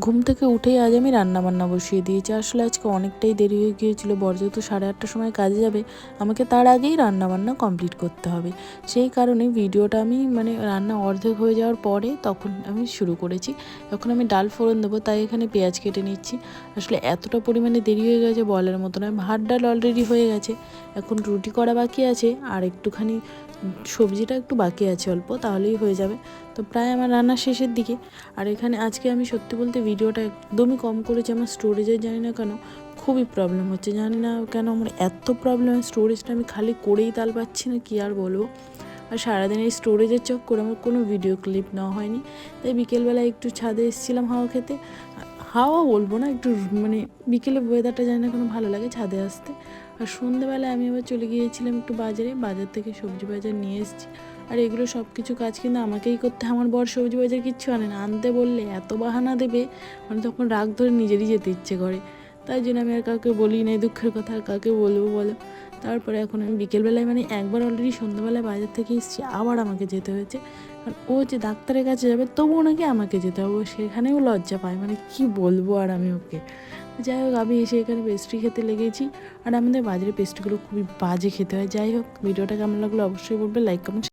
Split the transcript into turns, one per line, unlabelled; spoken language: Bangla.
ঘুম থেকে উঠেই আজ আমি রান্নাবান্না বসিয়ে দিয়েছি। আসলে আজকে অনেকটাই দেরি হয়ে গিয়েছিল, বর যেহেতু 8:30টার সময় কাজে যাবে, আমাকে তার আগেই রান্নাবান্না কমপ্লিট করতে হবে। সেই কারণে ভিডিওটা আমি রান্না অর্ধেক হয়ে যাওয়ার পরে তখন আমি শুরু করেছি। এখন আমি ডাল ফোড়ন দেবো, তাই এখানে পেঁয়াজ কেটে নিচ্ছি। আসলে এতটা পরিমাণে দেরি হয়ে গেছে বলার মতো নয়। ভাত ডাল অলরেডি হয়ে গেছে, এখন রুটি করা বাকি আছে আর একটুখানি সবজিটা একটু বাকি আছে অল্প, তাহলেই হয়ে যাবে। তো প্রায় আমার রান্নার শেষের দিকে। আর এখানে আজকে আমি সত্যি বলতে ভিডিওটা একদমই কম করেছি। আমার স্টোরেজের জানি না কেন খুবই প্রবলেম হচ্ছে, জানি না কেন আমার এত প্রবলেম। স্টোরেজটা আমি খালি করেই তাল পাচ্ছি না, কী আর বলবো। আর সারাদিন এই স্টোরেজের চক্করে আমার কোনো ভিডিও ক্লিপ নেওয়া হয়নি। তাই বিকেলবেলা একটু ছাদে এসেছিলাম হাওয়া খেতে। হাওয়া বলবো না, একটু বিকেলে ওয়েদারটা জানি না কেন ভালো লাগে ছাদে আসতে। আর সন্ধ্যেবেলায় আমি আবার চলে গিয়েছিলাম একটু বাজার থেকে সবজি বাজার নিয়ে এসেছি। আর এগুলো সব কিছু কাজ কিন্তু আমাকেই করতে হয়। আমার বর সবজি বাজার কিচ্ছু আনে না, আনতে বললে এত বাহানা দেবে, তখন রাগ ধরে নিজেরই যেতে ইচ্ছে করে। তাই জন্য আমি আর কাউকে বলি না, দুঃখের কথা আর কাউকে বলবো বলো। তারপরে এখন আমি বিকেলবেলায় একবার অলরেডি সন্ধ্যাবেলায় বাজার থেকে এসেছি, আবার আমাকে যেতে হয়েছে। কারণ ও যে ডাক্তারের কাছে যাবে তবুও নাকি আমাকে যেতে হবে, সেখানেও লজ্জা পায়। কি বলবো আর আমি ওকে। যাই হোক, আমি এসে এখানে পেস্ট্রি খেতে লেগেছি। আর আমাদের বাজারে পেস্ট্রিগুলো খুবই বাজে খেতে হয়। যাই হোক, ভিডিওটা কেমন লাগলো অবশ্যই বলবে, লাইক কমেন্ট।